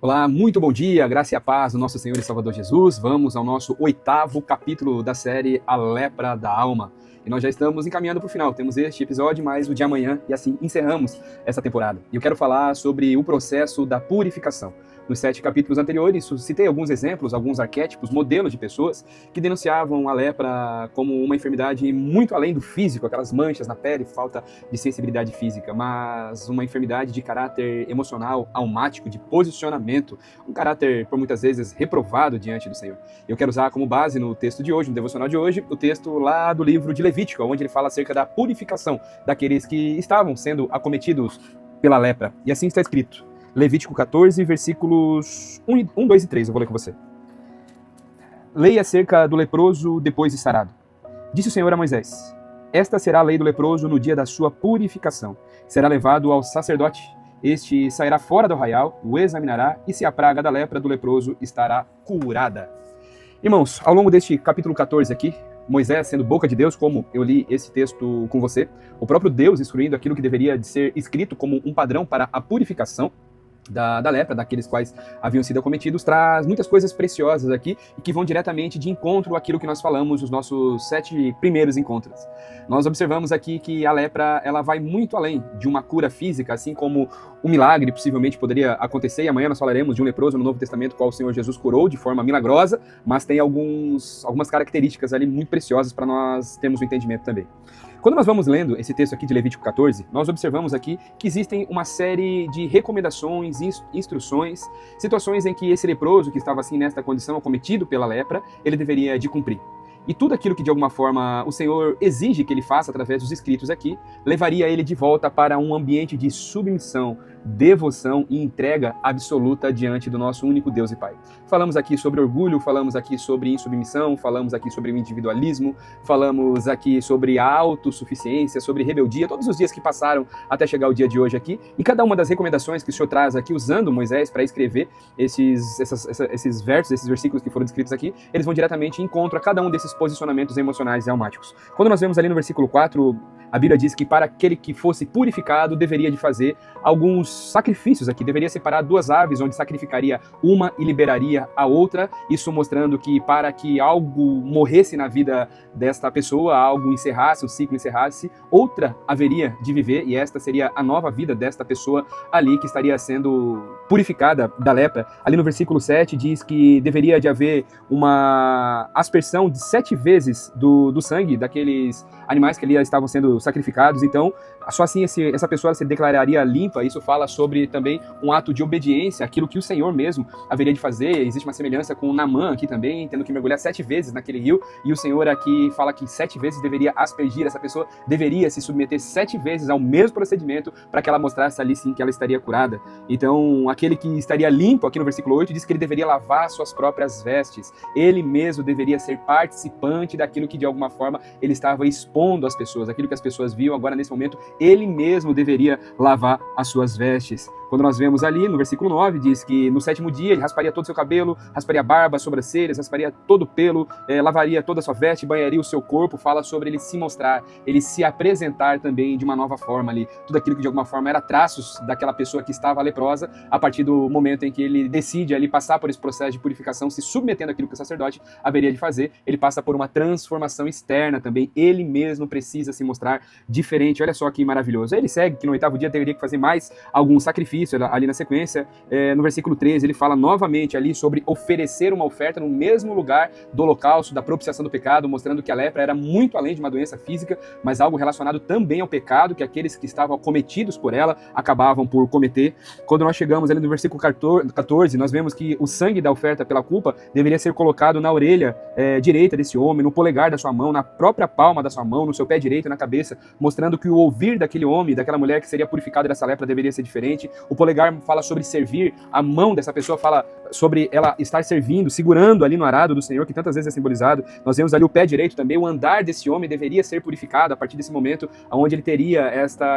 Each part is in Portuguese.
Olá, muito bom dia, graça e a paz do nosso Senhor e Salvador Jesus. Vamos ao nosso 8º capítulo da série A Lepra da Alma. E nós já estamos encaminhando para o final. Temos este episódio, mais o de amanhã, e assim encerramos essa temporada. E eu quero falar sobre o processo da purificação. Nos 7 capítulos anteriores, citei alguns exemplos, alguns arquétipos, modelos de pessoas que denunciavam a lepra como uma enfermidade muito além do físico, aquelas manchas na pele, falta de sensibilidade física, mas uma enfermidade de caráter emocional, almático, de posicionamento, um caráter, por muitas vezes, reprovado diante do Senhor. Eu quero usar como base no texto de hoje, no devocional de hoje, o texto lá do livro de Levítico, onde ele fala acerca da purificação daqueles que estavam sendo acometidos pela lepra. E assim está escrito. Levítico 14, versículos 1, 2 e 3, eu vou ler com você. Lei acerca do leproso depois de sarado. Disse o Senhor a Moisés: esta será a lei do leproso no dia da sua purificação. Será levado ao sacerdote. Este sairá fora do arraial, o examinará, e se a praga da lepra do leproso estará curada. Irmãos, ao longo deste capítulo 14 aqui, Moisés sendo boca de Deus, como eu li esse texto com você, o próprio Deus instruindo aquilo que deveria de ser escrito como um padrão para a purificação da lepra, daqueles quais haviam sido acometidos, traz muitas coisas preciosas aqui e que vão diretamente de encontro àquilo que nós falamos nos nossos 7 primeiros encontros. Nós observamos aqui que a lepra ela vai muito além de uma cura física, assim como um milagre possivelmente poderia acontecer, e amanhã nós falaremos de um leproso no Novo Testamento, qual o Senhor Jesus curou de forma milagrosa, mas tem algumas características ali muito preciosas para nós termos o entendimento também. Quando nós vamos lendo esse texto aqui de Levítico 14, nós observamos aqui que existem uma série de recomendações, instruções, situações em que esse leproso que estava assim nesta condição, acometido pela lepra, ele deveria de cumprir. E tudo aquilo que de alguma forma o Senhor exige que ele faça através dos escritos aqui, levaria ele de volta para um ambiente de submissão, devoção e entrega absoluta diante do nosso único Deus e Pai. Falamos aqui sobre orgulho, falamos aqui sobre insubmissão, falamos aqui sobre o individualismo, falamos aqui sobre a autossuficiência, sobre rebeldia, todos os dias que passaram até chegar o dia de hoje aqui, e cada uma das recomendações que o Senhor traz aqui, usando Moisés para escrever esses versos, esses versículos que foram descritos aqui, eles vão diretamente em encontro a cada um desses posicionamentos emocionais e almáticos. Quando nós vemos ali no versículo 4, a Bíblia diz que para aquele que fosse purificado, deveria de fazer alguns sacrifícios aqui, deveria separar 2 aves, onde sacrificaria uma e liberaria a outra, isso mostrando que para que algo morresse na vida desta pessoa, algo encerrasse, o ciclo encerrasse, outra haveria de viver, e esta seria a nova vida desta pessoa ali, que estaria sendo purificada da lepra. Ali no versículo 7 diz que deveria de haver uma aspersão de 7 vezes do sangue daqueles animais que ali estavam sendo sacrificados. Então, só assim essa pessoa se declararia limpa. Isso fala sobre também um ato de obediência, aquilo que o Senhor mesmo haveria de fazer. Existe uma semelhança com Naamã aqui também, tendo que mergulhar 7 vezes naquele rio, e o Senhor aqui fala que 7 vezes deveria aspergir, essa pessoa deveria se submeter 7 vezes ao mesmo procedimento para que ela mostrasse ali sim que ela estaria curada. Então, aquele que estaria limpo, aqui no versículo 8, diz que ele deveria lavar suas próprias vestes, ele mesmo deveria ser participante daquilo que de alguma forma ele estava expondo às pessoas, aquilo que as pessoas viam agora nesse momento, ele mesmo deveria lavar as suas vestes. Quando nós vemos ali no versículo 9, diz que no 7º dia ele rasparia todo o seu cabelo, rasparia a barba, as sobrancelhas, rasparia todo o pelo, lavaria toda a sua veste, banharia o seu corpo. Fala sobre ele se mostrar, ele se apresentar também de uma nova forma ali. Tudo aquilo que de alguma forma era traços daquela pessoa que estava leprosa, a partir do momento em que ele decide ali passar por esse processo de purificação, se submetendo àquilo que o sacerdote haveria de fazer, ele passa por uma transformação externa também. Ele mesmo precisa se mostrar diferente. Olha só que maravilhoso. Ele segue que no 8º dia teria que fazer mais algum sacrifício. Ali na sequência, no versículo 13, ele fala novamente ali sobre oferecer uma oferta no mesmo lugar do holocausto, da propiciação do pecado, mostrando que a lepra era muito além de uma doença física, mas algo relacionado também ao pecado, que aqueles que estavam acometidos por ela acabavam por cometer. Quando nós chegamos ali no versículo 14, nós vemos que o sangue da oferta pela culpa deveria ser colocado na orelha direita desse homem, no polegar da sua mão, na própria palma da sua mão, no seu pé direito, na cabeça, mostrando que o ouvir daquele homem, daquela mulher que seria purificada dessa lepra deveria ser diferente. O polegar fala sobre servir, a mão dessa pessoa fala sobre ela estar servindo, segurando ali no arado do Senhor, que tantas vezes é simbolizado. Nós vemos ali o pé direito também, o andar desse homem deveria ser purificado a partir desse momento, onde ele teria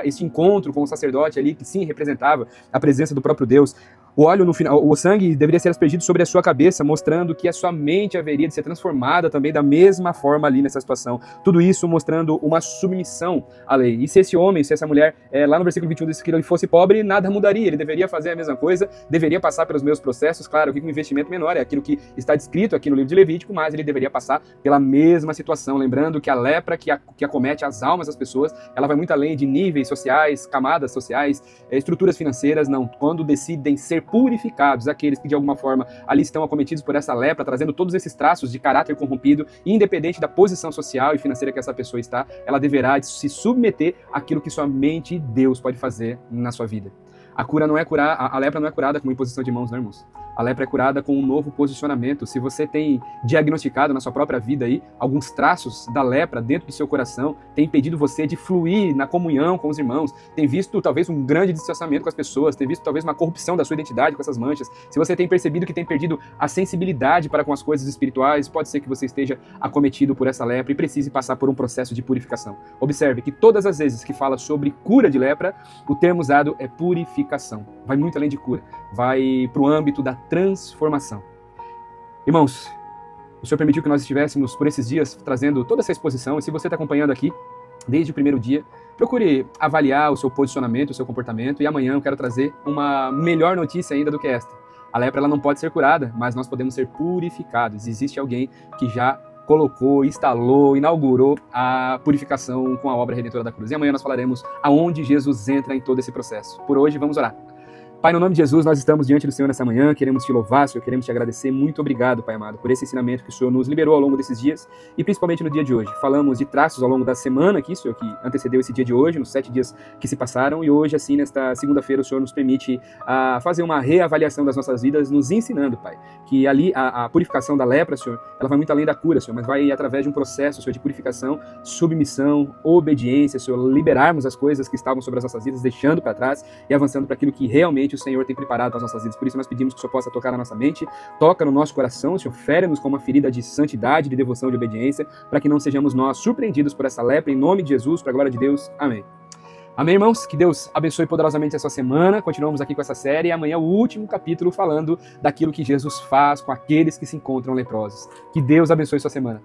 este encontro com o sacerdote ali, que sim representava a presença do próprio Deus. O óleo no final, o sangue deveria ser aspergido sobre a sua cabeça, mostrando que a sua mente haveria de ser transformada também da mesma forma ali nessa situação. Tudo isso mostrando uma submissão à lei. E se esse homem, se essa mulher, lá no versículo 21 diz que ele fosse pobre, nada mudaria. Ele deveria fazer a mesma coisa, deveria passar pelos meus processos, claro, que com um investimento menor, é aquilo que está descrito aqui no livro de Levítico, mas ele deveria passar pela mesma situação. Lembrando que a lepra que acomete as almas das pessoas, ela vai muito além de níveis sociais, camadas sociais, estruturas financeiras, não. Quando decidem ser purificados, aqueles que de alguma forma ali estão acometidos por essa lepra, trazendo todos esses traços de caráter corrompido, independente da posição social e financeira que essa pessoa está, ela deverá se submeter àquilo que somente Deus pode fazer na sua vida. A lepra não é curada com imposição de mãos, não, irmãos. A lepra é curada com um novo posicionamento. Se você tem diagnosticado na sua própria vida aí alguns traços da lepra dentro do seu coração, tem impedido você de fluir na comunhão com os irmãos, tem visto talvez um grande distanciamento com as pessoas, tem visto talvez uma corrupção da sua identidade com essas manchas, se você tem percebido que tem perdido a sensibilidade para com as coisas espirituais, pode ser que você esteja acometido por essa lepra e precise passar por um processo de purificação. Observe que todas as vezes que fala sobre cura de lepra, o termo usado é purificação. Vai muito além de cura, vai para o âmbito da transformação. Irmãos, o Senhor permitiu que nós estivéssemos por esses dias trazendo toda essa exposição, e se você está acompanhando aqui desde o primeiro dia, procure avaliar o seu posicionamento, o seu comportamento, e amanhã eu quero trazer uma melhor notícia ainda do que esta. A lepra ela não pode ser curada, mas nós podemos ser purificados. Existe alguém que já colocou, instalou, inaugurou a purificação com a obra redentora da cruz. E amanhã nós falaremos aonde Jesus entra em todo esse processo. Por hoje, vamos orar. Pai, no nome de Jesus, nós estamos diante do Senhor nessa manhã, queremos te louvar, Senhor, queremos te agradecer. Muito obrigado, Pai amado, por esse ensinamento que o Senhor nos liberou ao longo desses dias e principalmente no dia de hoje. Falamos de traços ao longo da semana aqui, Senhor, que antecedeu esse dia de hoje, nos 7 dias que se passaram, e hoje, assim, nesta segunda-feira, o Senhor nos permite fazer uma reavaliação das nossas vidas, nos ensinando, Pai, que ali a purificação da lepra, Senhor, ela vai muito além da cura, Senhor, mas vai através de um processo, Senhor, de purificação, submissão, obediência, Senhor, liberarmos as coisas que estavam sobre as nossas vidas, deixando para trás e avançando para aquilo que realmente o Senhor tem preparado para as nossas vidas. Por isso nós pedimos que o Senhor possa tocar na nossa mente, toca no nosso coração, Senhor, fere-nos com uma ferida de santidade, de devoção, de obediência, para que não sejamos nós surpreendidos por essa lepra, em nome de Jesus, para a glória de Deus. Amém. Amém, irmãos? Que Deus abençoe poderosamente a sua semana. Continuamos aqui com essa série e amanhã o último capítulo falando daquilo que Jesus faz com aqueles que se encontram leprosos. Que Deus abençoe sua semana.